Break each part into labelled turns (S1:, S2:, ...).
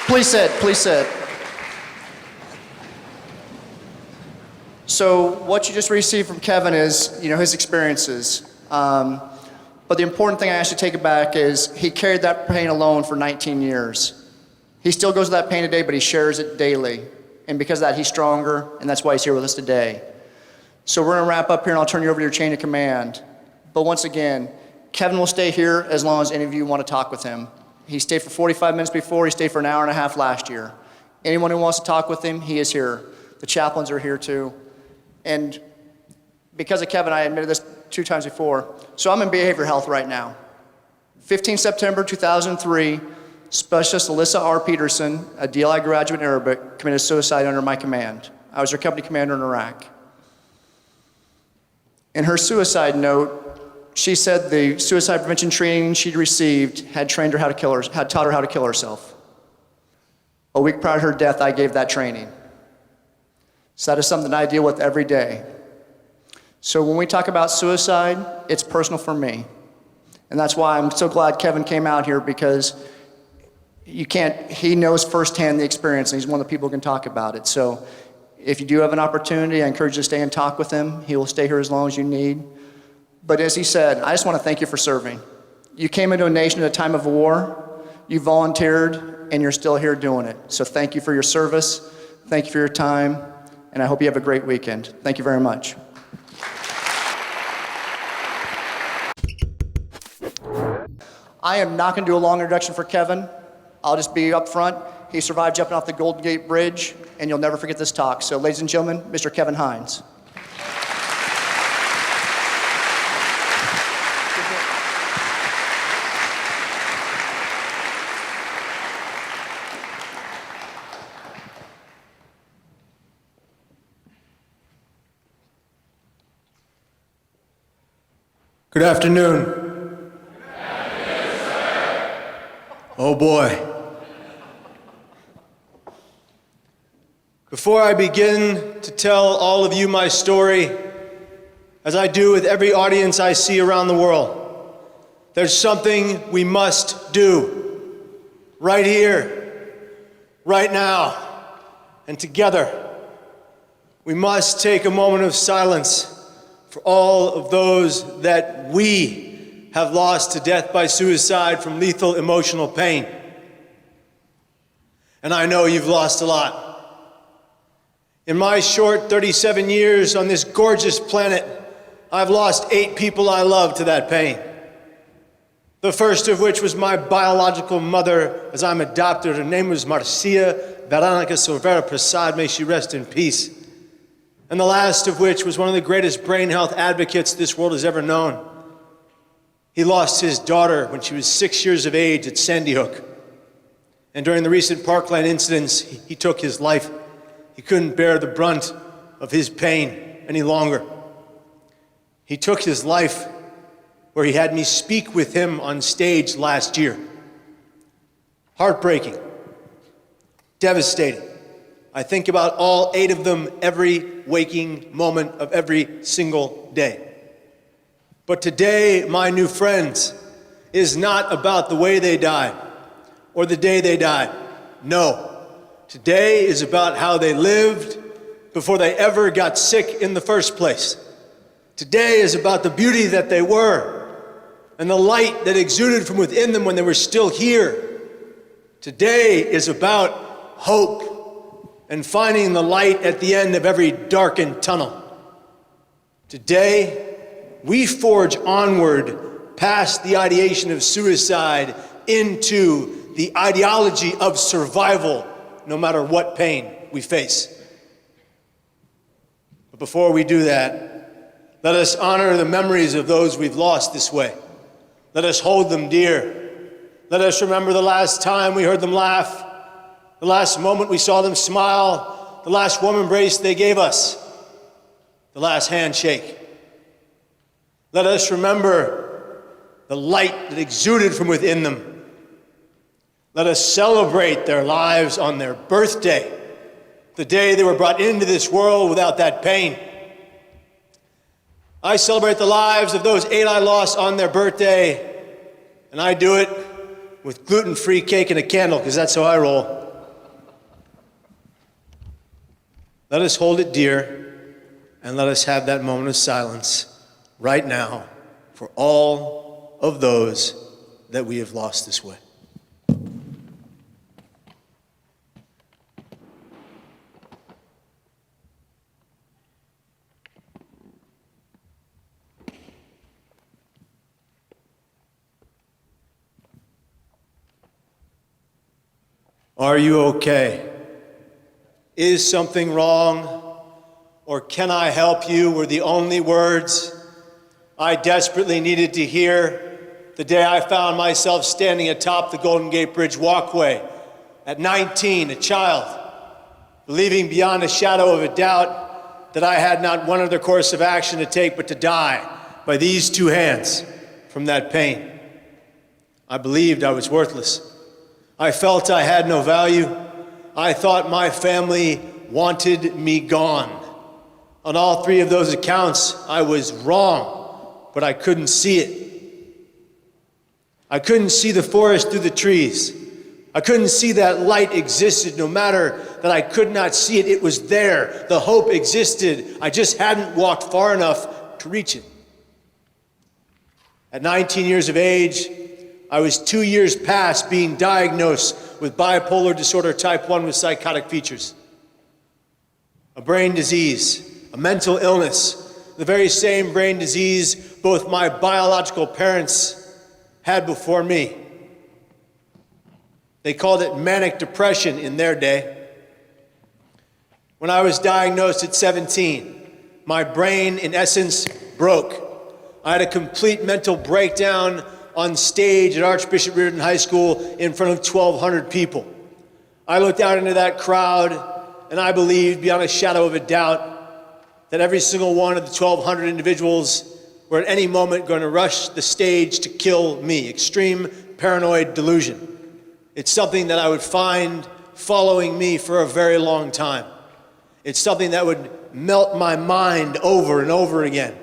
S1: Please sit, please sit. So what you just received from Kevin is, his experiences. But the important thing I actually take it back is he carried that pain alone for 19 years. He still goes through that pain today, but he shares it daily. And because of that, he's stronger, and that's why he's here with us today. So we're gonna wrap up here, and I'll turn you over to your chain of command. But once again, Kevin will stay here as long as any of you want to talk with him. He stayed for 45 minutes before, he stayed for an hour and a half last year. Anyone who wants to talk with him, he is here. The chaplains are here too. And because of Kevin, I admitted this 2 times before. So I'm in behavioral health right now. 15 September 2003, Specialist Alyssa R. Peterson, a DLI graduate in Arabic, committed suicide under my command. I was her company commander in Iraq. In her suicide note, she said the suicide prevention training she'd received had taught her how to kill herself. A week prior to her death, I gave that training. So that is something I deal with every day. So when we talk about suicide, it's personal for me. And that's why I'm so glad Kevin came out here, because he knows firsthand the experience, and he's one of the people who can talk about it. So if you do have an opportunity, I encourage you to stay and talk with him. He will stay here as long as you need. But as he said, I just want to thank you for serving. You came into a nation at a time of war, you volunteered, and you're still here doing it. So thank you for your service, thank you for your time, and I hope you have a great weekend. Thank you very much. I am not going to do a long introduction for Kevin. I'll just be up front. He survived jumping off the Golden Gate Bridge, and you'll never forget this talk. So ladies and gentlemen, Mr. Kevin Hines.
S2: Good afternoon. Good afternoon, sir. Oh boy. Before I begin to tell all of you my story, as I do with every audience I see around the world, there's something we must do right here, right now, and together. We must take a moment of silence for all of those that we have lost to death by suicide from lethal emotional pain. And I know you've lost a lot. In my short 37 years on this gorgeous planet, I've lost 8 people I love to that pain. The first of which was my biological mother, as I'm adopted. Her name was Marcia Veronica Silvera Prasad, may she rest in peace. And the last of which was one of the greatest brain health advocates this world has ever known. He lost his daughter when she was 6 years of age at Sandy Hook. And during the recent Parkland incidents, he took his life. He couldn't bear the brunt of his pain any longer. He took his life where he had me speak with him on stage last year. Heartbreaking, devastating. I think about all 8 of them every waking moment of every single day. But today, my new friends, is not about the way they died or the day they died. No. Today is about how they lived before they ever got sick in the first place. Today is about the beauty that they were and the light that exuded from within them when they were still here. Today is about hope and finding the light at the end of every darkened tunnel. Today, we forge onward past the ideation of suicide into the ideology of survival, no matter what pain we face. But before we do that, let us honor the memories of those we've lost this way. Let us hold them dear. Let us remember the last time we heard them laugh, the last moment we saw them smile, the last warm embrace they gave us, the last handshake. Let us remember the light that exuded from within them. Let us celebrate their lives on their birthday, the day they were brought into this world without that pain. I celebrate the lives of those 8 I lost on their birthday, and I do it with gluten-free cake and a candle, because that's how I roll. Let us hold it dear, and let us have that moment of silence right now for all of those that we have lost this way. Are you okay? Is something wrong? Or can I help you were the only words I desperately needed to hear the day I found myself standing atop the Golden Gate Bridge walkway at 19, a child, believing beyond a shadow of a doubt that I had not one other course of action to take but to die by these two hands from that pain. I believed I was worthless. I felt I had no value. I thought my family wanted me gone. On all three of those accounts, I was wrong, but I couldn't see it. I couldn't see the forest through the trees. I couldn't see that light existed. No matter that I could not see it, it was there. The hope existed. I just hadn't walked far enough to reach it. At 19 years of age, I was 2 years past being diagnosed with bipolar disorder type 1 with psychotic features. A brain disease, a mental illness, the very same brain disease both my biological parents had before me. They called it manic depression in their day. When I was diagnosed at 17, my brain, in essence, broke. I had a complete mental breakdown on stage at Archbishop Reardon High School in front of 1,200 people. I looked out into that crowd, and I believed beyond a shadow of a doubt that every single one of the 1,200 individuals were at any moment going to rush the stage to kill me. Extreme paranoid delusion. It's something that I would find following me for a very long time. It's something that would melt my mind over and over again,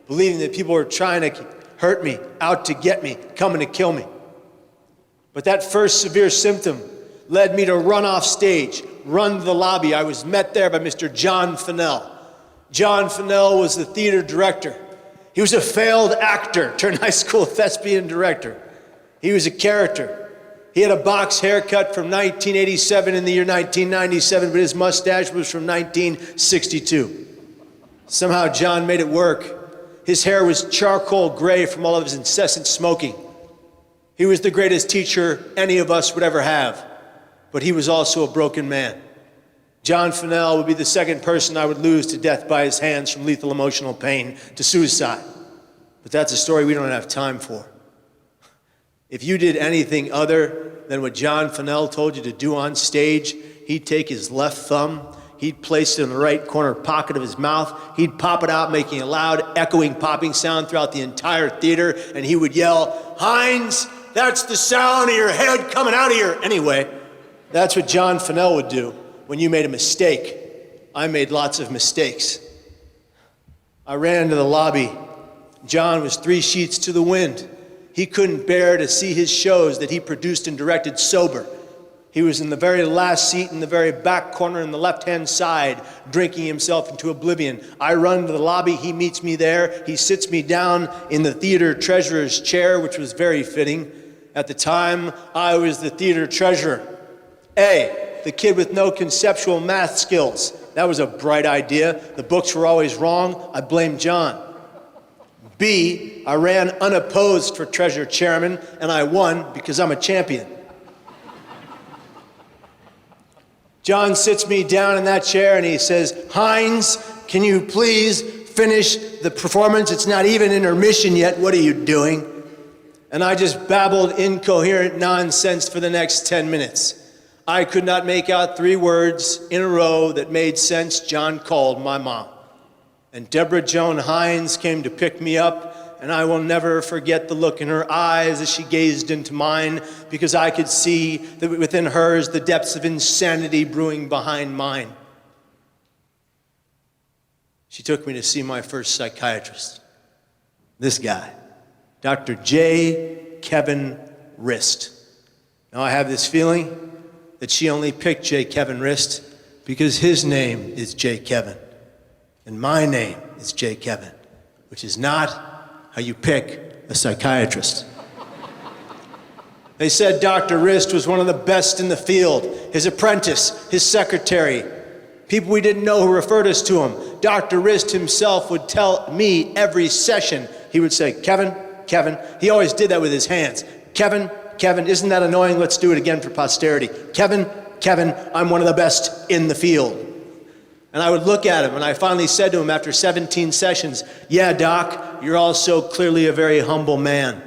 S2: believing that people were trying to hurt me, out to get me, coming to kill me. But that first severe symptom led me to run off stage, run to the lobby. I was met there by Mr. John Fennell. John Fennell was the theater director. He was a failed actor turned high school thespian director. He was a character. He had a box haircut from 1987 in the year 1997, but his mustache was from 1962. Somehow John made it work. His hair was charcoal gray from all of his incessant smoking. He was the greatest teacher any of us would ever have, but he was also a broken man. John Fennell would be the second person I would lose to death by his hands from lethal emotional pain to suicide. But that's a story we don't have time for. If you did anything other than what John Fennell told you to do on stage, he'd take his left thumb, he'd place it in the right corner pocket of his mouth. He'd pop it out, making a loud, echoing, popping sound throughout the entire theater. And he would yell, "Hines, that's the sound of your head coming out of here." Anyway, that's what John Fennell would do when you made a mistake. I made lots of mistakes. I ran into the lobby. John was 3 sheets to the wind. He couldn't bear to see his shows that he produced and directed sober. He was in the very last seat in the very back corner in the left-hand side, drinking himself into oblivion. I run to the lobby. He meets me there. He sits me down in the theater treasurer's chair, which was very fitting. At the time, I was the theater treasurer. A, the kid with no conceptual math skills. That was a bright idea. The books were always wrong. I blamed John. B, I ran unopposed for treasurer chairman, and I won because I'm a champion. John sits me down in that chair and he says, "Hines, can you please finish the performance? It's not even intermission yet. What are you doing?" And I just babbled incoherent nonsense for the next 10 minutes. I could not make out 3 words in a row that made sense. John called my mom. And Deborah Joan Hines came to pick me up, and I will never forget the look in her eyes as she gazed into mine, because I could see that within hers the depths of insanity brewing behind mine. She took me to see my first psychiatrist. This guy, Dr. J. Kevin Rist. Now I have this feeling that she only picked J. Kevin Rist Because his name is J. Kevin, and my name is J. Kevin, which is not how you pick a psychiatrist. They said Dr. Rist was one of the best in the field. His apprentice, his secretary, people we didn't know who referred us to him. Dr. Rist himself would tell me every session, he would say, Kevin, Kevin. He always did that with his hands. Kevin, Kevin, isn't that annoying? Let's do it again for posterity. Kevin, Kevin, I'm one of the best in the field. And I would look at him, and I finally said to him after 17 sessions, yeah, Doc, you're also clearly a very humble man.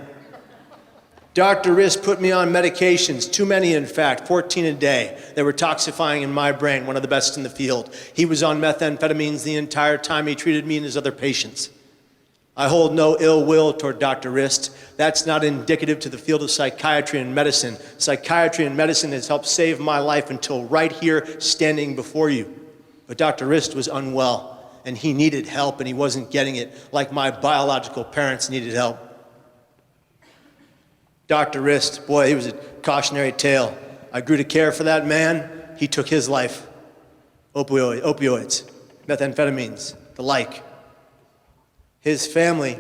S2: Dr. Rist put me on medications, too many in fact, 14 a day, that were toxifying in my brain, one of the best in the field. He was on methamphetamines the entire time he treated me and his other patients. I hold no ill will toward Dr. Rist. That's not indicative to the field of psychiatry and medicine. Psychiatry and medicine has helped save my life until right here, standing before you. But Dr. Rist was unwell, and he needed help, and he wasn't getting it like my biological parents needed help. Dr. Rist, boy, he was a cautionary tale. I grew to care for that man. He took his life. Opioids, methamphetamines, the like. His family,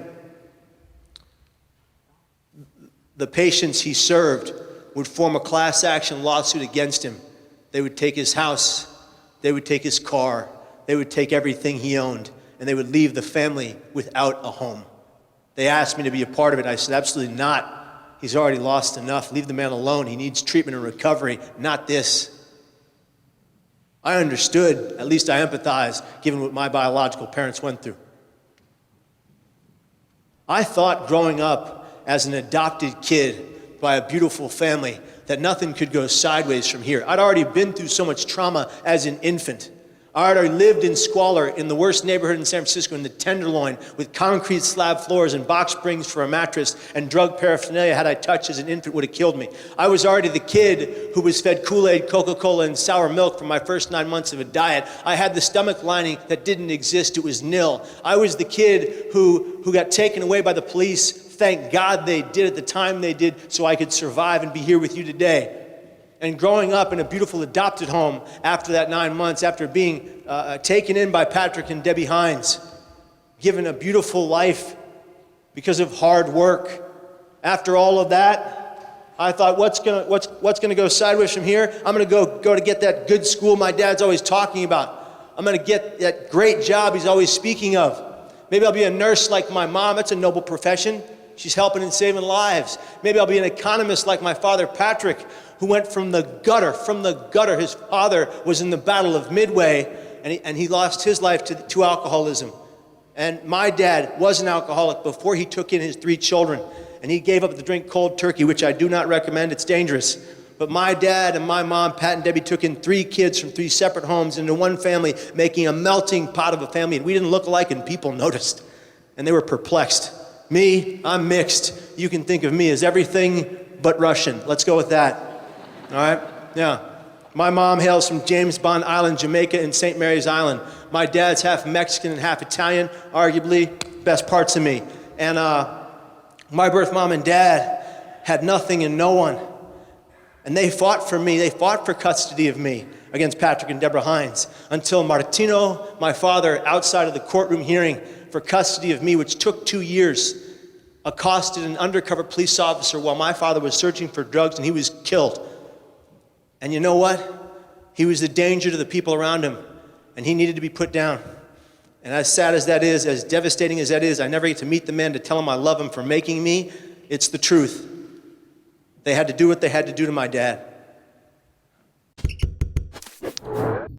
S2: the patients he served, would form a class action lawsuit against him. They would take his house, they would take his car, they would take everything he owned, and they would leave the family without a home. They asked me to be a part of it. I said, absolutely not. He's already lost enough. Leave the man alone. He needs treatment and recovery, not this. I understood, at least I empathize, given what my biological parents went through. I thought growing up as an adopted kid by a beautiful family that nothing could go sideways from here. I'd already been through so much trauma as an infant. I already lived in squalor in the worst neighborhood in San Francisco, in the Tenderloin, with concrete slab floors and box springs for a mattress, and drug paraphernalia had I touched as an infant would have killed me. I was already the kid who was fed Kool-Aid, Coca-Cola, and sour milk for my first 9 months of a diet. I had the stomach lining that didn't exist. It was nil. I was the kid who got taken away by the police. Thank God they did at the time they did, so I could survive and be here with you today. And growing up in a beautiful adopted home after that 9 months, after being taken in by Patrick and Debbie Hines, given a beautiful life because of hard work. After all of that, I thought, what's gonna go sideways from here? I'm gonna go to get that good school my dad's always talking about. I'm gonna get that great job he's always speaking of. Maybe I'll be a nurse like my mom. That's a noble profession. She's helping and saving lives. Maybe I'll be an economist like my father, Patrick, who went from the gutter. His father was in the Battle of Midway, and he lost his life to alcoholism. And my dad was an alcoholic before he took in his 3 children, and he gave up the drink cold turkey, which I do not recommend. It's dangerous. But my dad and my mom, Pat and Debbie, took in 3 kids from 3 separate homes into one family, making a melting pot of a family. And we didn't look alike, and people noticed, and they were perplexed. Me, I'm mixed. You can think of me as everything but Russian. Let's go with that. All right? Yeah. My mom hails from James Bond Island, Jamaica, and St. Mary's Island. My dad's half Mexican and half Italian, arguably best parts of me. And my birth mom and dad had nothing and no one. And they fought for me. They fought for custody of me against Patrick and Deborah Hines until Martino, my father, outside of the courtroom hearing for custody of me, which took 2 years, accosted an undercover police officer while my father was searching for drugs, and he was killed. And you know what? He was a danger to the people around him, and he needed to be put down. And as sad as that is, as devastating as that is, I never get to meet the man to tell him I love him for making me. It's the truth. They had to do what they had to do to my dad.